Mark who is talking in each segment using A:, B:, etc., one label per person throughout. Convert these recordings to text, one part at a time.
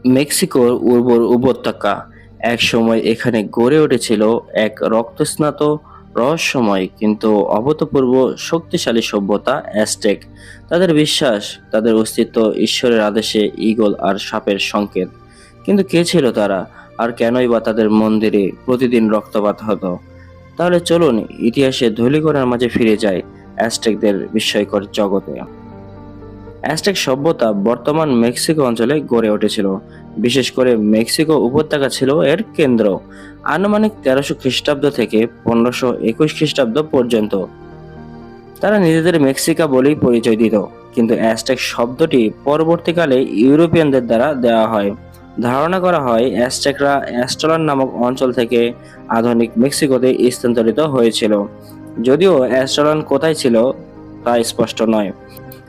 A: মেক্সিকোর উর্বর উপত্যকা একসময় এখানে গড়ে উঠেছিল এক রক্তস্নাত রহস্যময় কিন্তু অভূতপূর্ব শক্তিশালী সভ্যতা অ্যাজটেক। তাদের বিশ্বাস, তাদের অস্তিত্ব ঈশ্বরের আদেশে ঈগল আর সাপের সংকেত। কিন্তু কে ছিল তারা, আর কেনই বা তাদের মন্দিরে প্রতিদিন রক্তপাত হতো? তাহলে চলুন ইতিহাসে ধূলিকণার মাঝে ফিরে যায় অ্যাজটেকদের বিস্ময়কর জগতে। অ্যাজটেক সভ্যতা বর্তমান মেক্সিকো অঞ্চলে গড়ে উঠেছিল। বিশেষ করে মেক্সিকো উপত্যকা ছিল এর কেন্দ্র। আনুমানিক 1300 খ্রিস্টাব্দ থেকে 1521 খ্রিস্টাব্দ পর্যন্ত তারা নিজেদের মেক্সিকা বলেই পরিচয় দিত। কিন্তু অ্যাজটেক শব্দটি পরবর্তীকালে ইউরোপিয়ানদের দ্বারা দেওয়া হয়। ধারণা করা হয় অ্যাজটেকরা অ্যাস্টলান নামক অঞ্চল থেকে আধুনিক মেক্সিকোতে স্থানান্তরিত হয়েছিল। যদিও অ্যাস্টলান কোথায় ছিল তা স্পষ্ট নয়।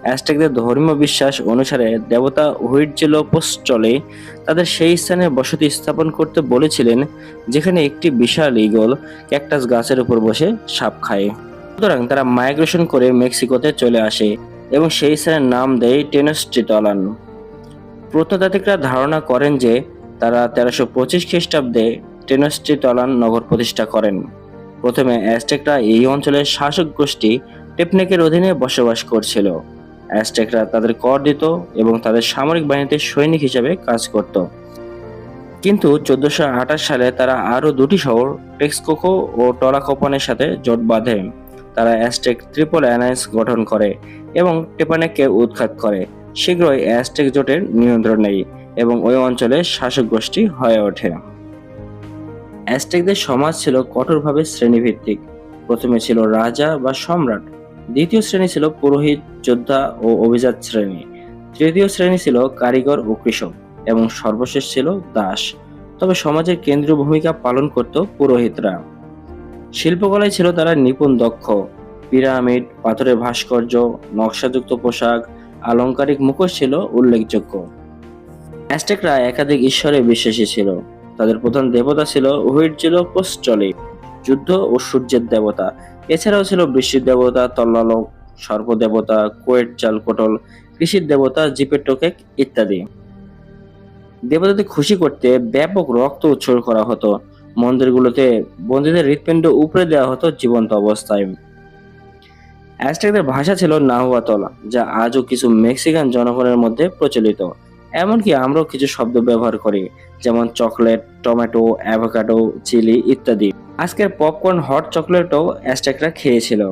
A: অ্যাজটেকদের ধর্মীয় বিশ্বাস অনুসারে দেবতা হুইটজিলোপোস্টলে তাদের সেই স্থানে বসতি স্থাপন করতে বলেছিলেন যেখানে একটি বিশাল ঈগল ক্যাকটাস গাছের উপর বসে সাপ খায়। সুতরাং তারা মাইগ্রেশন করে মেক্সিকোতে চলে আসে এবং সেই স্থানের নাম দেয় টেনোচটিটলান। প্রত্নতাত্ত্বিকরা ধারণা করেন যে তারা 1325 খ্রিস্টাব্দে টেনোচটিটলান নগর প্রতিষ্ঠা করেন। প্রথমে অ্যাজটেকরা এই অঞ্চলের শাসক গোষ্ঠী টেপনেকের অধীনে বসবাস করছিল। অ্যাজটেকরা তাদের কর দিত এবং তাদের সামরিক বাহিনীতে সৈনিক হিসেবে কাজ করত। কিন্তু 1428 সালে তারা আরও দুটি শহর টেক্সকোকো ও টলাকোপানের সাথে জোট বাঁধে। তারা অ্যাজটেক ট্রিপল অ্যালায়েন্স গঠন করে এবং টেপানেককে উৎখাত করে। শীঘ্রই অ্যাজটেক জোটের নিয়ন্ত্রণ নেয় এবং ওই অঞ্চলের শাসক গোষ্ঠী হয়ে ওঠে। অ্যাজটেকদের সমাজ ছিল কঠোরভাবে শ্রেণীভিত্তিক। প্রথমে ছিল রাজা বা সম্রাট, দ্বিতীয় শ্রেণী ছিল পুরোহিত, যোদ্ধা ও অভিজাত শ্রেণী, তৃতীয় শ্রেণী ছিল কারিগর ও কৃষক এবং সর্বশেষ ছিল দাস। তবে সমাজের কেন্দ্রীয় ভূমিকা পালন করত পুরোহিতরা। শিল্পকলায় ছিল তারা নিপুণ দক্ষ। পিরামিড, পাথরের ভাস্কর্য, নকশাযুক্ত পোশাক, আলংকারিক মুখোশ ছিল উল্লেখযোগ্য। অ্যাজটেকরা একাধিক ঈশ্বরে বিশ্বাসী ছিল। তাদের প্রধান দেবতা ছিল হুইটজিলোপোস্টলে, যুদ্ধ ও সূর্যের দেবতা। এছাড়াও ছিল বৃষ্টির দেবতা তল্লালক, সর্প দেবতা কোয়েটজালকোটল, কৃষির দেবতা জিপেটোকেক ইত্যাদি। দেবতাদের খুশি করতে ব্যাপক রক্ত উৎসর্গ করা হতো। মন্দিরগুলোতে বন্দীদের হৃৎপিণ্ড উপড়ে দেওয়া হতো জীবন্ত অবস্থায়। অ্যাজটেকদের ভাষা ছিল নাহুয়াতল, যা আজও কিছু মেক্সিকান জনগণের মধ্যে প্রচলিত। এমনকি আমরাও কিছু শব্দ ব্যবহার করি, যেমন চকলেট, টমেটো, অ্যাভোকাডো, চিলি ইত্যাদি। আজকের পপকর্ন, হট চকলেটও অ্যাজটেকরা খেয়েছিল।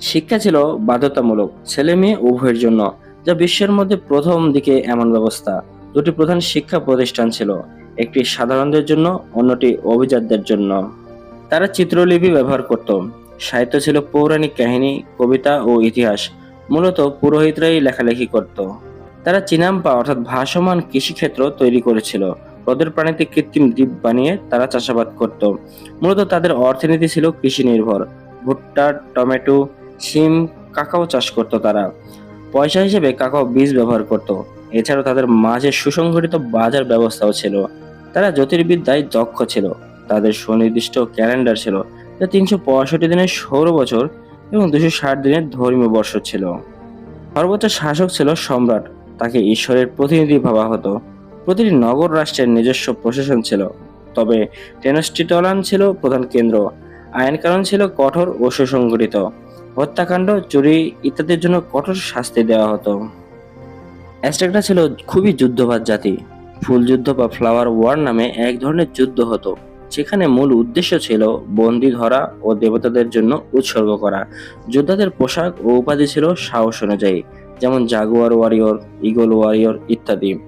A: শিক্ষা ছিল বাধ্যতামূলক ছেলে মেয়ে উভয়ের জন্য, যা বিশ্বের মধ্যে প্রথম দিকে এমন ব্যবস্থা। দুটি প্রধান শিক্ষা প্রতিষ্ঠান ছিল, একটি সাধারণদের জন্য, অন্যটি অভিজাতদের জন্য। তারা চিত্রলিপি ব্যবহার করত। সাহিত্য ছিল পৌরাণিক কাহিনী, কবিতা ও ইতিহাস। মূলত পুরোহিতরাই লেখালেখি করত। তারা চিনাম্পা অর্থাৎ ভাসমান কৃষিক্ষেত্র তৈরি করেছিল। হ্রদের পানিতে কৃত্রিম দ্বীপ বানিয়ে তারা চাষাবাদ করত। মূলত তাদের অর্থনীতি ছিল কৃষি নির্ভর। ভুট্টা, টমেটো, শিম, কাকাও চাষ করত তারা। পয়সা হিসেবে কাকাও বীজ ব্যবহার করত। এছাড়াও তাদের মাঝে সুসংগঠিত বাজার ব্যবস্থাও ছিল। তারা জ্যোতির্বিদ্যায় দক্ষ ছিল। তাদের সুনির্দিষ্ট ক্যালেন্ডার ছিল, যা 365 দিনের সৌর বছর এবং 260 দিনের ধর্মীয় বর্ষ ছিল। সর্বোচ্চ শাসক ছিল সম্রাট, তাকে ঈশ্বরের প্রতিনিধি ভাবা হতো। প্রতিটি নগর রাষ্ট্রের নিজস্ব প্রশাসন ছিল, তবে টেনোচটিটলান ছিল প্রধান কেন্দ্র। আইন কানুন ছিল কঠোর ও সুসংগঠিত। হত্যাকাণ্ড, চুরি ইত্যাদির জন্য কঠোর শাস্তি দেওয়া হতো। অ্যাজটেকরা ছিল খুবই যুদ্ধবাজ জাতি। ফুলযুদ্ধ বা ফ্লাওয়ার ওয়ার নামে এক ধরনের যুদ্ধ হতো, যেখানে মূল উদ্দেশ্য ছিল বন্দী ধরা ও দেবতাদের জন্য উৎসর্গ করা। যোদ্ধাদের পোশাক ও উপাধি ছিল সাহস অনুযায়ী, যেমন জাগুয়ার ওয়ারিয়র, ইগল ওয়ারিয়র ইত্যাদি।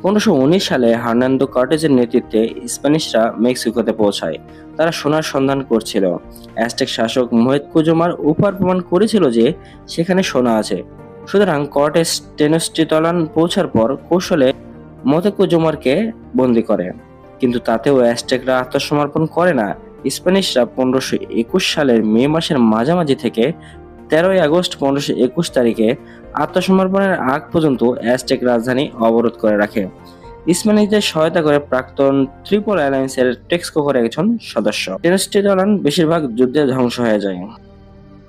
A: 1519 সালে হার্নান্দো কর্টেজের নেতৃত্বে স্প্যানিশরা মেক্সিকোতে পৌঁছায়। তারা সোনার সন্ধান করছিল। অ্যাজটেক শাসক মোহেৎকুজোমার উপহার প্রমাণ করেছিল যে সেখানে সোনা আছে। সুতরাং কর্টেজ টেনোচটিটলান পৌঁছার পর কৌশলে মোতেকুজোমারকে বন্দী করে। কিন্তু তাতেও অ্যাজটেকরা আত্মসমর্পণ করে না। স্প্যানিশরা 1521 সালের মে মাসের মাঝামাঝি থেকে 13ই আগস্ট 1521 তারিখে আত্মসমর্পণের আগ পর্যন্ত অ্যাজটেক রাজধানী অবরোধ করে রাখে। স্প্যানিশদের সহায়তা করে প্রাক্তন ট্রিপল অ্যালায়েন্সের টেক্সকোকোর একজন সদস্য। টেনোচটিটলান বেশিরভাগ যুদ্ধে ধ্বংস হয়ে যায়।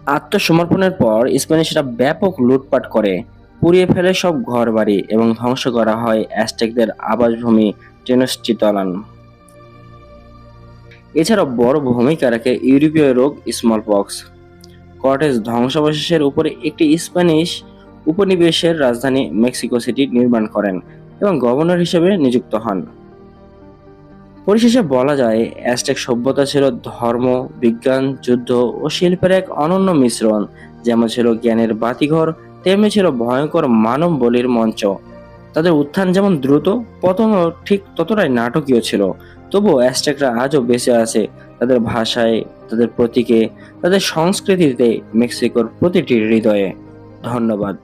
A: আত্মসমর্পণের পর স্প্যানিশরা ব্যাপক লুটপাট করে। পুড়িয়ে ফেলে সব ঘরবাড়ি এবং ধ্বংস করা হয় অ্যাজটেকদের আবাসভূমি টেনোচটিটলান। এছাড়াও বড় ভূমিকা রাখে ইউরোপীয় রোগ স্মল পক্স। কর্টেজ ধ্বংসাবশেষের উপরে একটি স্প্যানিশ উপনিবেশের রাজধানী মেক্সিকো সিটি নির্মাণ করেন এবং গভর্নর হিসেবে নিযুক্ত হন। পরিশেষে বলা যায়, অ্যাজটেক সভ্যতা ছিল ধর্ম, বিজ্ঞান, যুদ্ধ ও শিল্পের এক অনন্য মিশ্রণ। যেমন ছিল জ্ঞানের বাতিঘর, তেমনি ছিল ভয়ঙ্কর মানব বলির মঞ্চ। তাদের উত্থান যেমন দ্রুত, পতনও ঠিক ততটাই নাটকীয় ছিল। তবুও অ্যাজটেকরা আজও বেঁচে আছে, তাদের ভাষায়, তাদের প্রতীকে, তাদের সংস্কৃতিতে, মেক্সিকোর প্রতিটি হৃদয়ে। ধন্যবাদ।